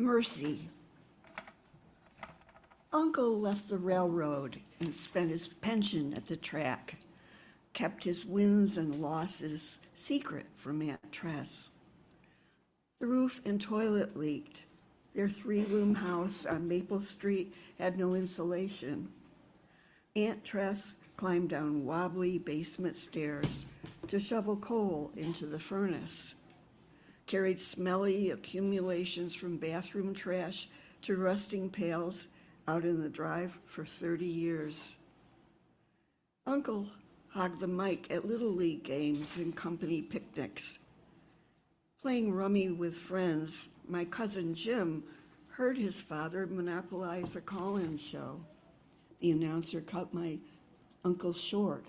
Mercy. Uncle left the railroad and spent his pension at the track, kept his wins and losses secret from Aunt Tress. The roof and toilet leaked. Their 3-room house on Maple Street had no insulation. Aunt Tress climbed down wobbly basement stairs to shovel coal into the furnace, carried smelly accumulations from bathroom trash to rusting pails out in the drive for 30 years. Uncle hogged the mic at Little League games and company picnics. Playing rummy with friends, my cousin Jim heard his father monopolize a call-in show. The announcer cut my uncle short.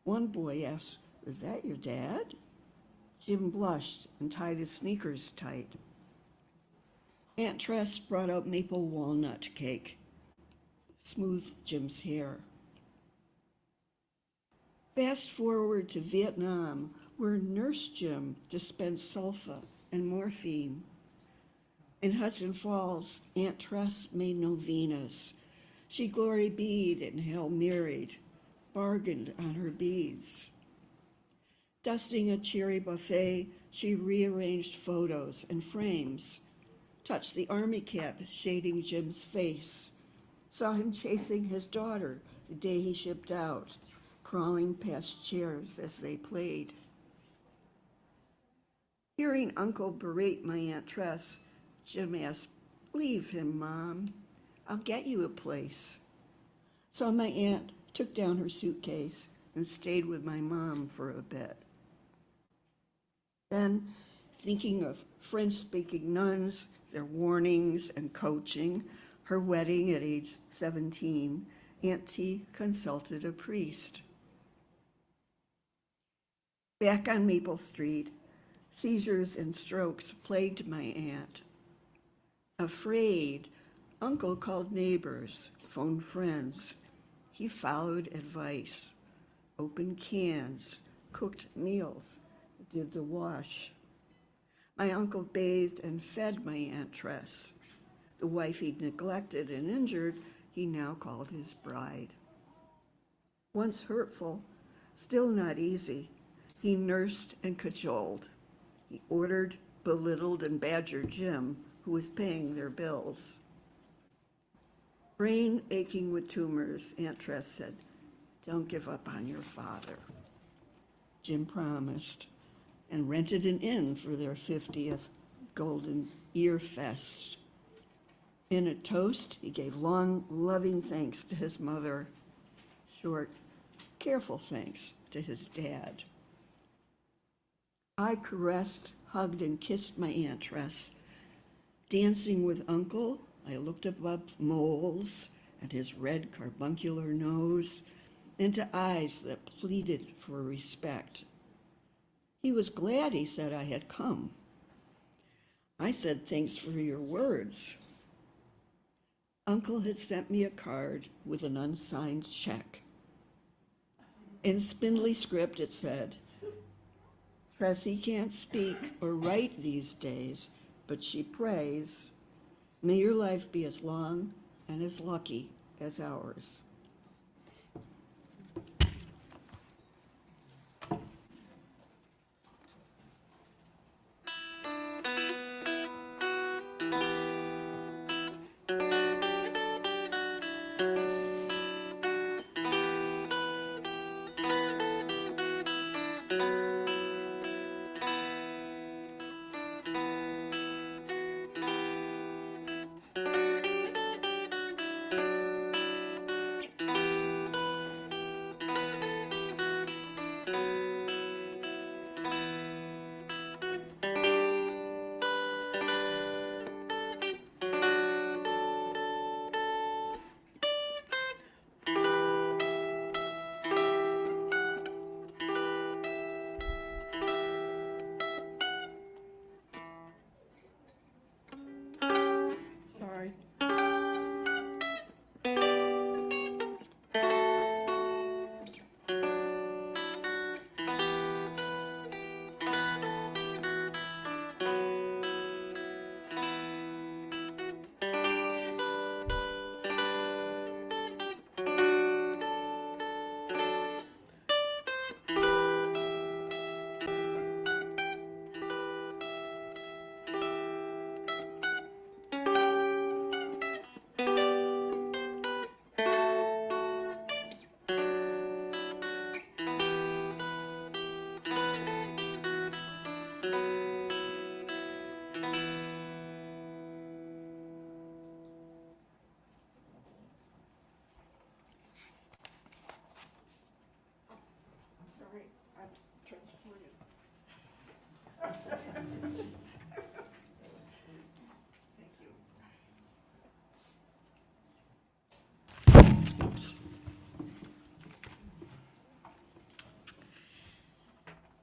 One boy asked, "Was that your dad?" Jim blushed and tied his sneakers tight. Aunt Tress brought out maple walnut cake, smoothed Jim's hair. Fast forward to Vietnam, where Nurse Jim dispensed sulfa and morphine. In Hudson Falls, Aunt Tress made novenas. She Glory Bead and Hail Married, bargained on her beads. Dusting a cheery buffet, she rearranged photos and frames, touched the army cap shading Jim's face, saw him chasing his daughter the day he shipped out, crawling past chairs as they played. Hearing Uncle berate my Aunt Tress, Jim asked, "Leave him, Mom. I'll get you a place." So my aunt took down her suitcase and stayed with my mom for a bit. Then, thinking of French-speaking nuns, their warnings and coaching, her wedding at age 17, Aunt T consulted a priest. Back on Maple Street, seizures and strokes plagued my aunt. Afraid, Uncle called neighbors, phoned friends. He followed advice, opened cans, cooked meals, did the wash. My uncle bathed and fed my Aunt Tress. The wife he'd neglected and injured, he now called his bride. Once hurtful, still not easy, he nursed and cajoled. He ordered, belittled, and badgered Jim, who was paying their bills. Brain aching with tumors, Aunt Tress said, "Don't give up on your father." Jim promised and rented an inn for their 50th Golden Ear Fest. In a toast, he gave long, loving thanks to his mother, short, careful thanks to his dad. I caressed, hugged, and kissed my Aunt Tress. Dancing with Uncle, I looked above moles and his red carbuncular nose into eyes that pleaded for respect. He was glad, he said, I had come. I said, "Thanks for your words." Uncle had sent me a card with an unsigned check. In spindly script it said, "Tressie can't speak or write these days, but she prays. May your life be as long and as lucky as ours."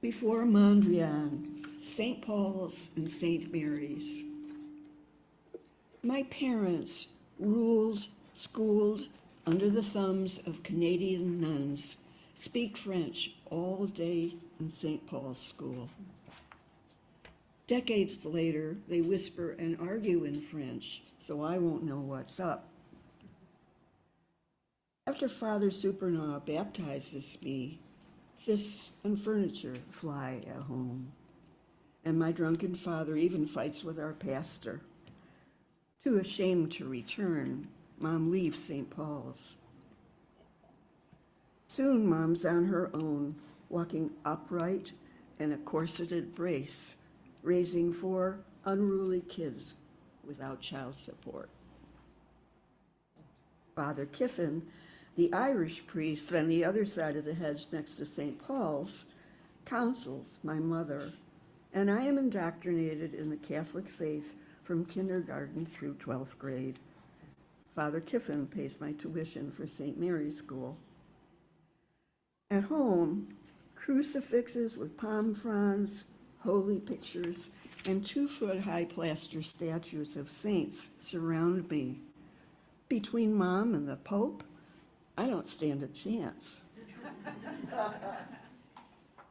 before Mondrian, St. Paul's, and St. Mary's. My parents ruled, schooled under the thumbs of Canadian nuns, speak French all day in St. Paul's school. Decades later, they whisper and argue in French, so I won't know what's up. After Father Supernaw baptizes me, fists and furniture fly at home, and my drunken father even fights with our pastor. Too ashamed to return, Mom leaves St. Paul's. Soon Mom's on her own, walking upright in a corseted brace, raising 4 unruly kids without child support. Father Kiffin, the Irish priest on the other side of the hedge next to St. Paul's, counsels my mother, and I am indoctrinated in the Catholic faith from kindergarten through 12th grade. Father Kiffin pays my tuition for St. Mary's School. At home, crucifixes with palm fronds, holy pictures, and 2-foot-high plaster statues of saints surround me. Between Mom and the Pope, I don't stand a chance.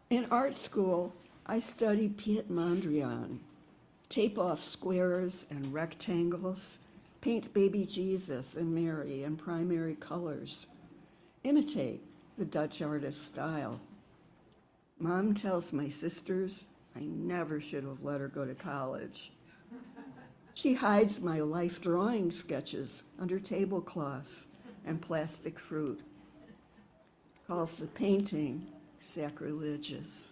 In art school, I study Piet Mondrian, tape off squares and rectangles, paint baby Jesus and Mary in primary colors, imitate the Dutch artist's style. Mom tells my sisters I never should have let her go to college. She hides my life drawing sketches under tablecloths and plastic fruit, calls the painting sacrilegious.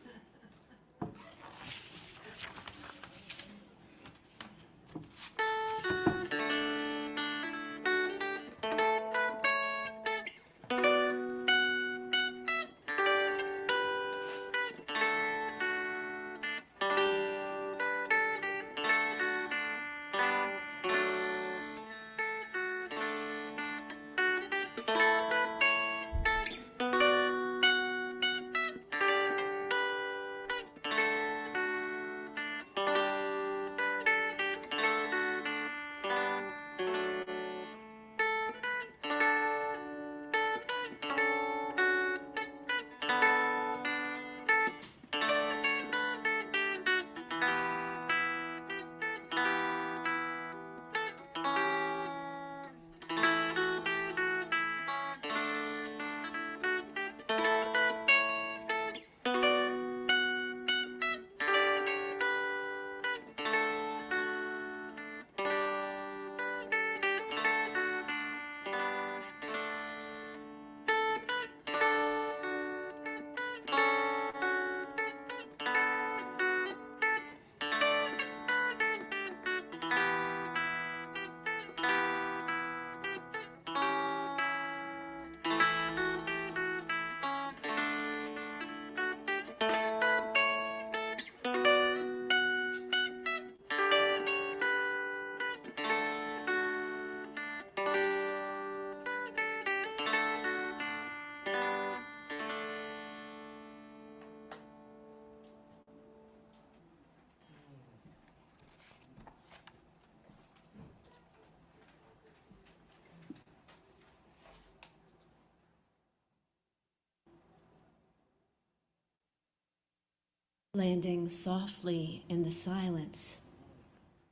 Landing softly in the silence,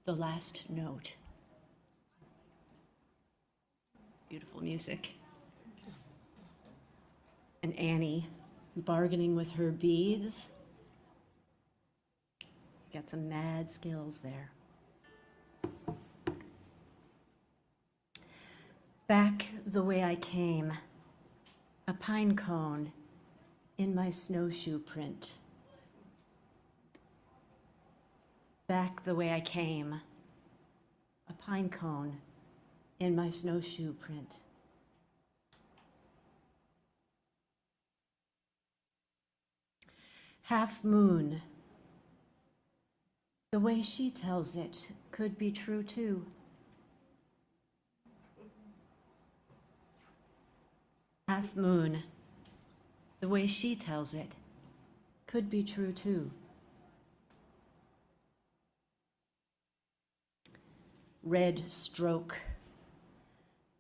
the last note. Beautiful music. And Annie bargaining with her beads. Got some mad skills there. Back the way I came, a pine cone in my snowshoe print. Back the way I came, a pine cone in my snowshoe print. Half moon, the way she tells it could be true too. Half moon, the way she tells it could be true too. Red stroke.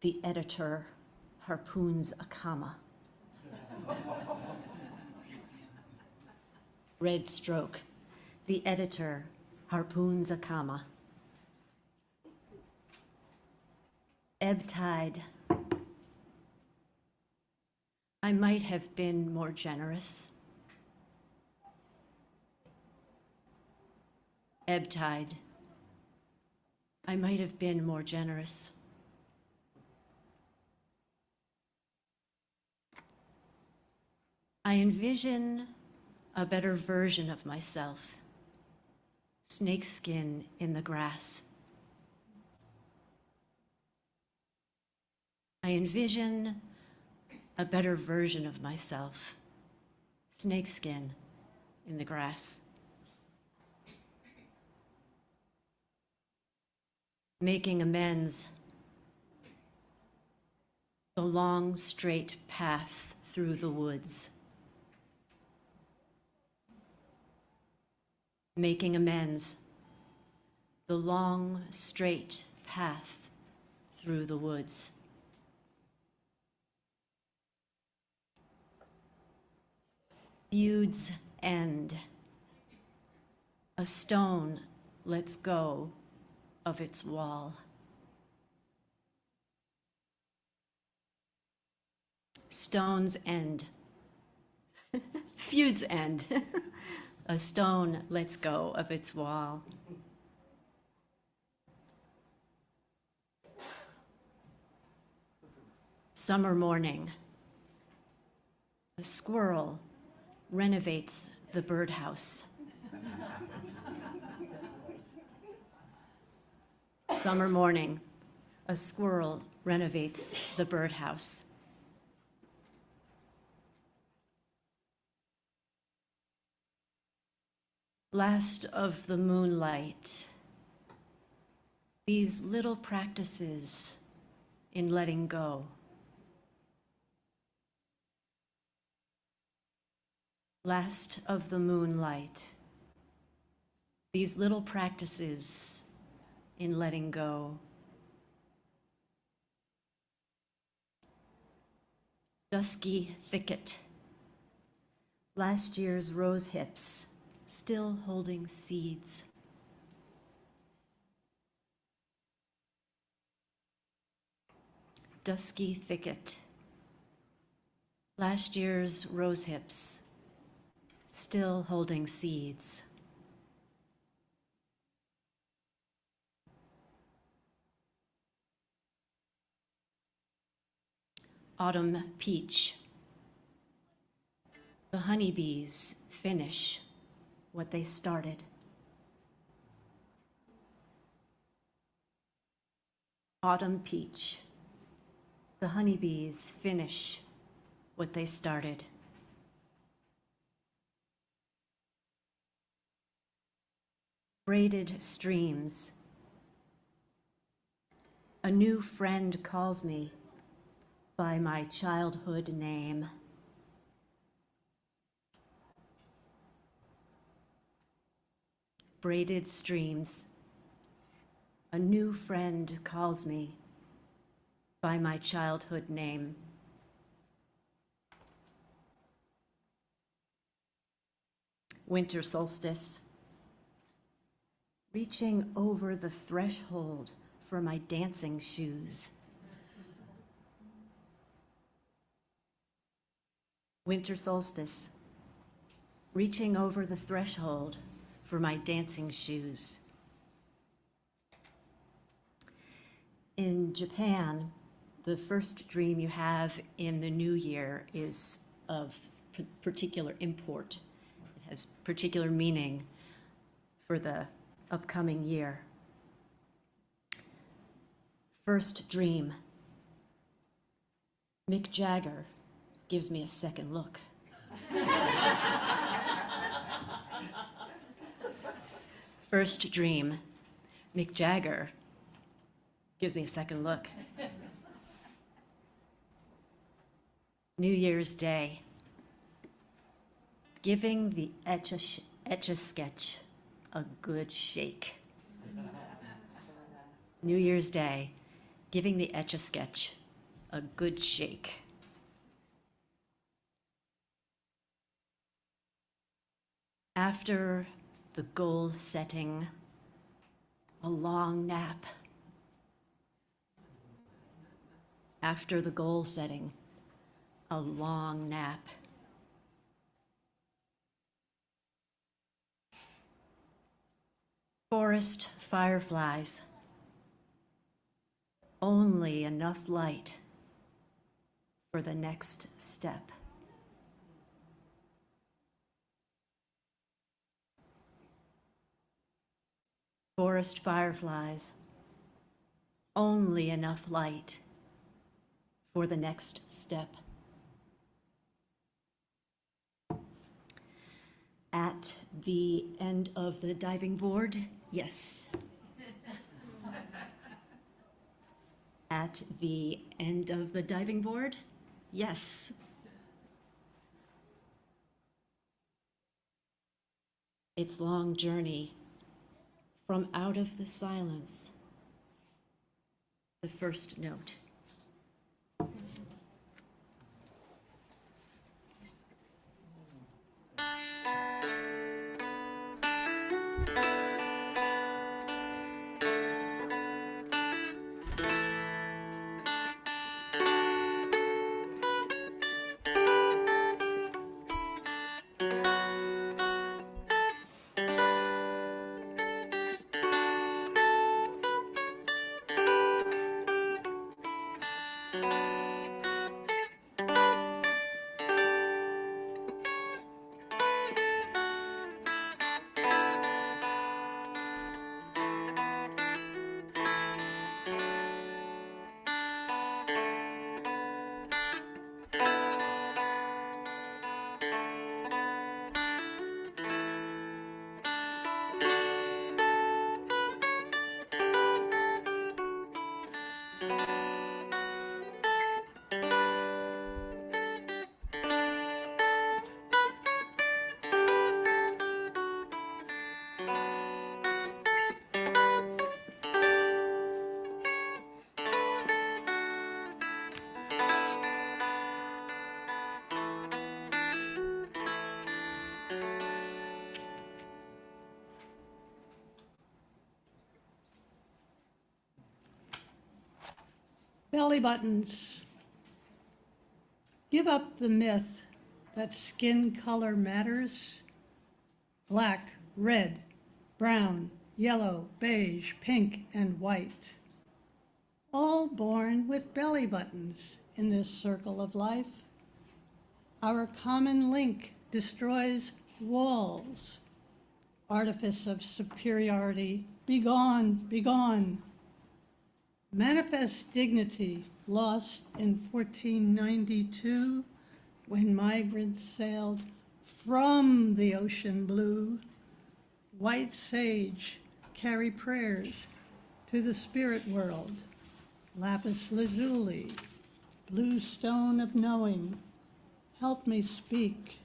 The editor harpoons a comma. Red stroke. The editor harpoons a comma. Ebb tide. I might have been more generous. Ebb tide. I might have been more generous. I envision a better version of myself, snakeskin in the grass. I envision a better version of myself, snakeskin in the grass. Making amends, the long, straight path through the woods. Making amends, the long, straight path through the woods. Feuds end. A stone lets go of its wall. Stones end. Feuds end. A stone lets go of its wall. Summer morning. A squirrel renovates the birdhouse. Summer morning. A squirrel renovates the birdhouse. Last of the moonlight, these little practices in letting go. Last of the moonlight, these little practices in letting go. Dusky thicket, last year's rose hips, still holding seeds. Dusky thicket. Last year's rose hips, still holding seeds. Autumn peach. The honeybees finish what they started. Autumn peach. The honeybees finish what they started. Braided streams. A new friend calls me by my childhood name. Braided streams. A new friend calls me by my childhood name. Winter solstice. Reaching over the threshold for my dancing shoes. Winter solstice. Reaching over the threshold for my dancing shoes. In Japan, the first dream you have in the new year is of particular import. It has particular meaning for the upcoming year. First dream. Mick Jagger gives me a second look. First dream. Mick Jagger gives me a second look. New Year's Day. Giving the Etch-a-Sketch a good shake. New Year's Day, giving the Etch-a-Sketch a good shake. After the goal setting, a long nap. After the goal setting, a long nap. Forest fireflies, only enough light for the next step. Forest fireflies, only enough light for the next step. At the end of the diving board, yes. At the end of the diving board, yes. Its long journey from out of the silence, the first note. Belly buttons. Give up the myth that skin color matters. Black, red, brown, yellow, beige, pink, and white. All born with belly buttons in this circle of life. Our common link destroys walls. Artifice of superiority, be gone, be gone. Manifest dignity lost in 1492 when migrants sailed from the ocean blue. White sage carry prayers to the spirit world. Lapis lazuli, blue stone of knowing, help me speak.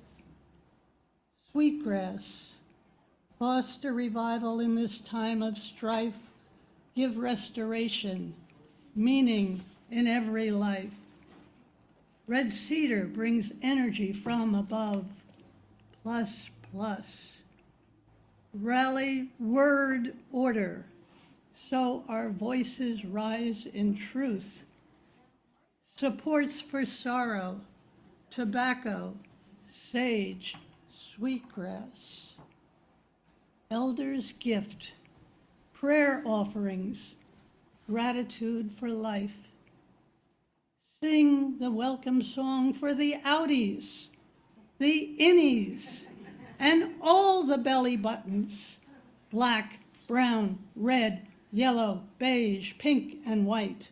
Sweetgrass, foster revival in this time of strife. Give restoration, meaning in every life. Red cedar brings energy from above, plus, plus. Rally word order, so our voices rise in truth. Supports for sorrow, tobacco, sage, sweetgrass. Elders' gift, prayer offerings, gratitude for life. Sing the welcome song for the outies, the innies, and all the belly buttons, black, brown, red, yellow, beige, pink, and white,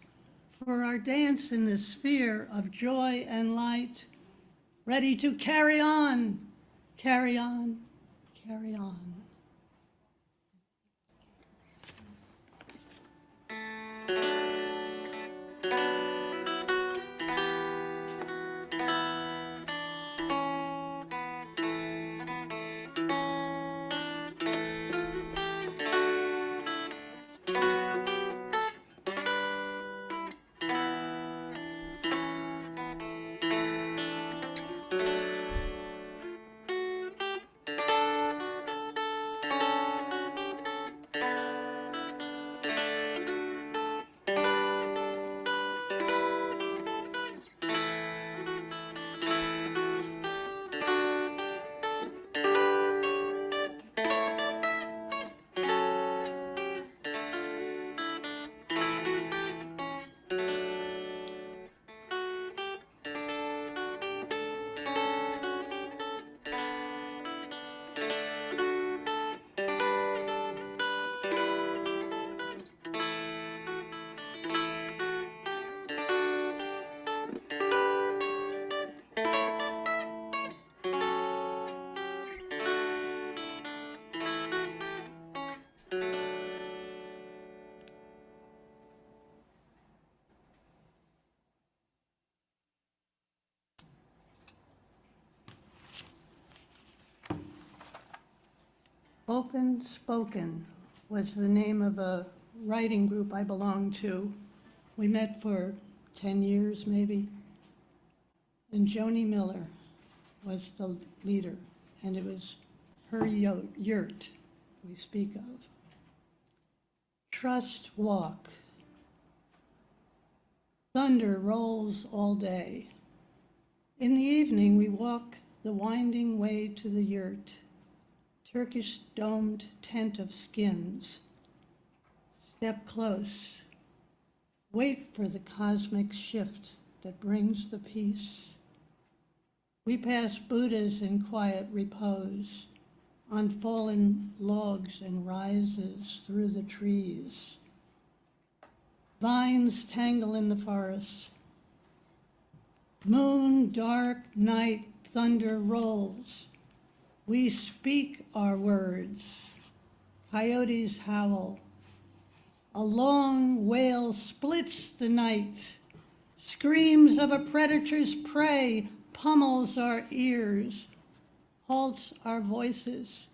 for our dance in the sphere of joy and light, ready to carry on, carry on, carry on. Open Spoken was the name of a writing group I belonged to. We met for 10 years maybe. And Joni Miller was the leader, and it was her yurt we speak of. Trust Walk. Thunder rolls all day. In the evening, we walk the winding way to the yurt, Turkish domed tent of skins. Step close. Wait for the cosmic shift that brings the peace. We pass Buddhas in quiet repose on fallen logs and rises through the trees. Vines tangle in the forest. Moon, dark night, thunder rolls. We speak our words. Coyotes howl. A long wail splits the night. Screams of a predator's prey pummels our ears, halts our voices.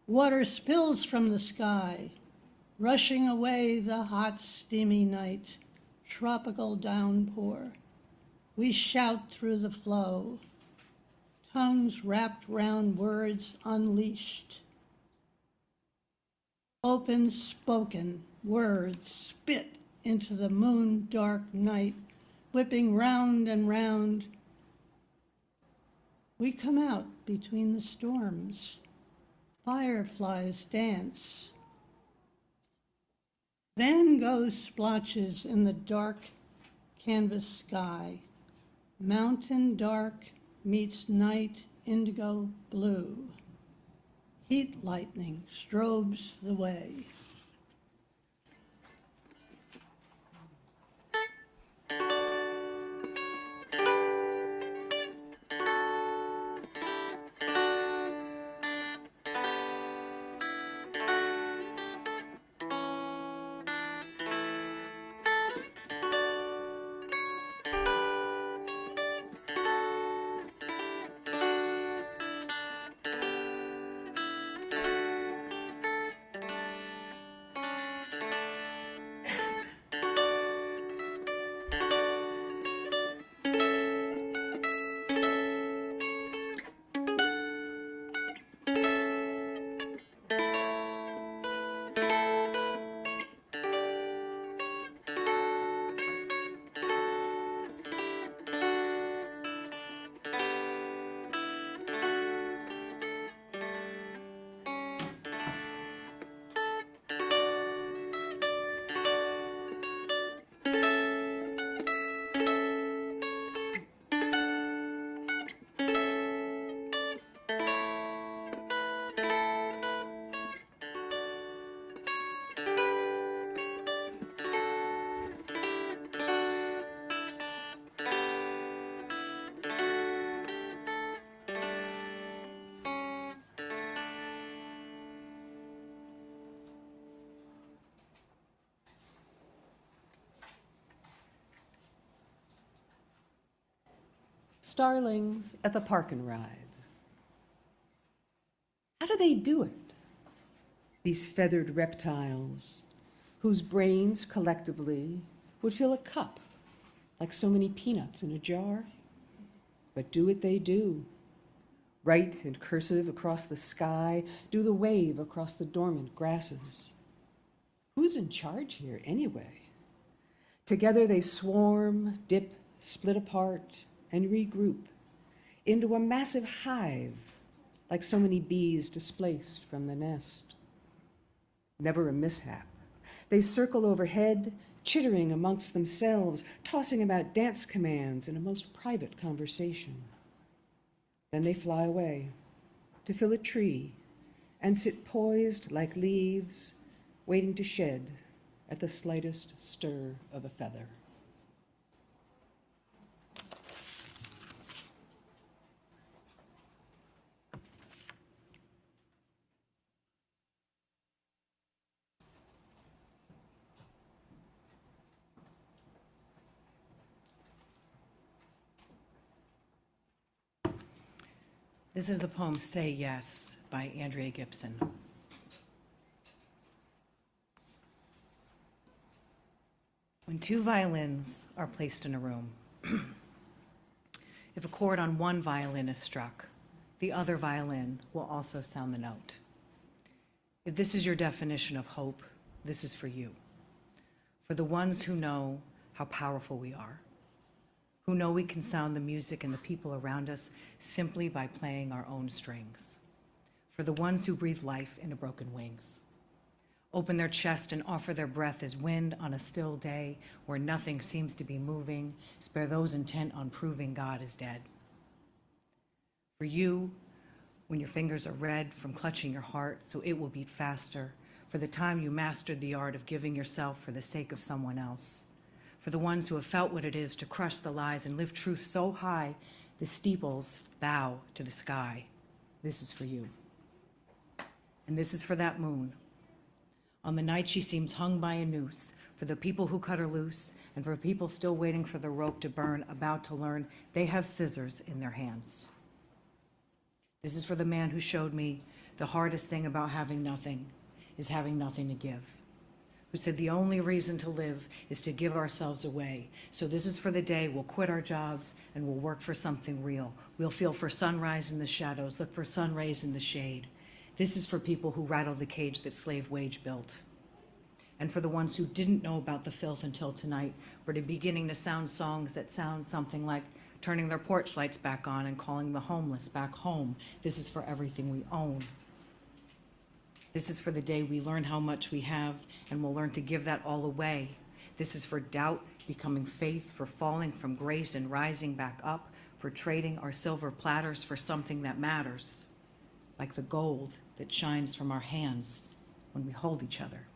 Water spills from the sky, rushing away the hot, steamy night, tropical downpour. We shout through the flow, tongues wrapped round words unleashed. Open spoken words spit into the moon dark night, whipping round and round. We come out between the storms. Fireflies dance. Van Gogh splotches in the dark canvas sky. Mountain dark meets night indigo blue. Heat lightning strobes the way. Starlings at the park and ride. How do they do it? These feathered reptiles, whose brains collectively would fill a cup like so many peanuts in a jar. But do it they do. Write in cursive across the sky, do the wave across the dormant grasses. Who's in charge here anyway? Together they swarm, dip, split apart, and regroup into a massive hive, like so many bees displaced from the nest. Never a mishap. They circle overhead, chittering amongst themselves, tossing about dance commands in a most private conversation. Then they fly away to fill a tree and sit poised like leaves, waiting to shed at the slightest stir of a feather. This is the poem Say Yes by Andrea Gibson. When two violins are placed in a room, if a chord on one violin is struck, the other violin will also sound the note. If this is your definition of hope, this is for you. For the ones who know how powerful we are, who know we can sound the music and the people around us simply by playing our own strings. For the ones who breathe life into broken wings, open their chest and offer their breath as wind on a still day where nothing seems to be moving, spare those intent on proving God is dead. For you, when your fingers are red from clutching your heart so it will beat faster, for the time you mastered the art of giving yourself for the sake of someone else. For the ones who have felt what it is to crush the lies and live truth so high, the steeples bow to the sky. This is for you. And this is for that moon. On the night she seems hung by a noose, for the people who cut her loose, and for people still waiting for the rope to burn, about to learn they have scissors in their hands. This is for the man who showed me the hardest thing about having nothing is having nothing to give, who said the only reason to live is to give ourselves away. So this is for the day we'll quit our jobs and we'll work for something real. We'll feel for sunrise in the shadows, look for sun rays in the shade. This is for people who rattle the cage that slave wage built. And for the ones who didn't know about the filth until tonight, we're beginning to sound songs that sound something like turning their porch lights back on and calling the homeless back home. This is for everything we own. This is for the day we learn how much we have and we'll learn to give that all away. This is for doubt becoming faith, for falling from grace and rising back up, for trading our silver platters for something that matters, like the gold that shines from our hands when we hold each other.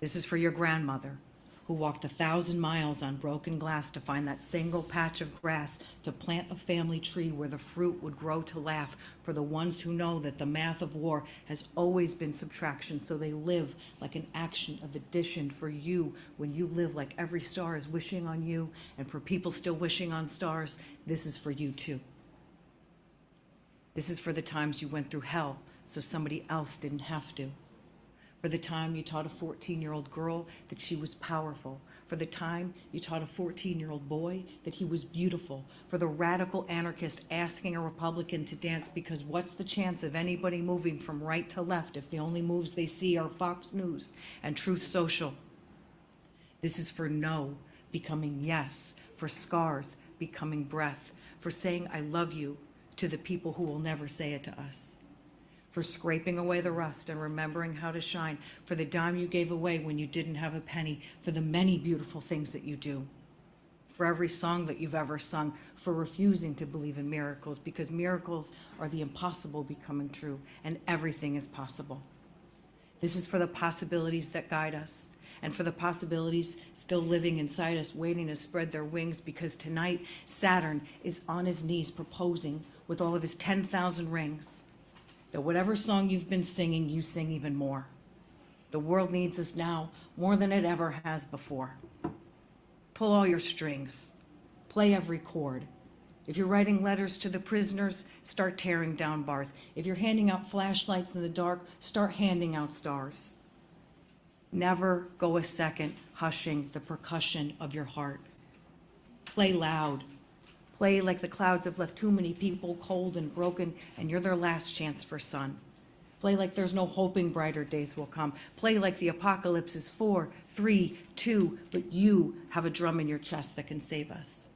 This is for your grandmother, who walked 1,000 miles on broken glass to find that single patch of grass to plant a family tree where the fruit would grow to laugh, for the ones who know that the math of war has always been subtraction, so they live like an action of addition. For you, when you live like every star is wishing on you, and for people still wishing on stars, this is for you too. This is for the times you went through hell so somebody else didn't have to. For the time you taught a 14-year-old girl that she was powerful. For the time you taught a 14-year-old boy that he was beautiful. For the radical anarchist asking a Republican to dance because what's the chance of anybody moving from right to left if the only moves they see are Fox News and Truth Social? This is for no becoming yes, for scars becoming breath, for saying I love you to the people who will never say it to us, for scraping away the rust and remembering how to shine, for the dime you gave away when you didn't have a penny, for the many beautiful things that you do, for every song that you've ever sung, for refusing to believe in miracles, because miracles are the impossible becoming true, and everything is possible. This is for the possibilities that guide us, and for the possibilities still living inside us, waiting to spread their wings, because tonight Saturn is on his knees proposing with all of his 10,000 rings. That whatever song you've been singing, you sing even more. The world needs us now more than it ever has before. Pull all your strings. Play every chord. If you're writing letters to the prisoners, start tearing down bars. If you're handing out flashlights in the dark, start handing out stars. Never go a second hushing the percussion of your heart. Play loud. Play like the clouds have left too many people cold and broken, and you're their last chance for sun. Play like there's no hoping brighter days will come. Play like the apocalypse is 4, 3, 2, but you have a drum in your chest that can save us.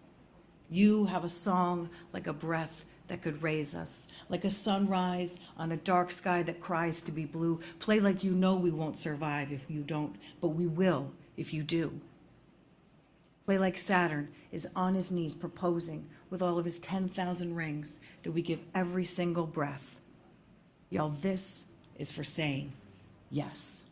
You have a song like a breath that could raise us, like a sunrise on a dark sky that cries to be blue. Play like you know we won't survive if you don't, but we will if you do. Play like Saturn is on his knees proposing with all of his 10,000 rings that we give every single breath. Y'all, this is for saying yes.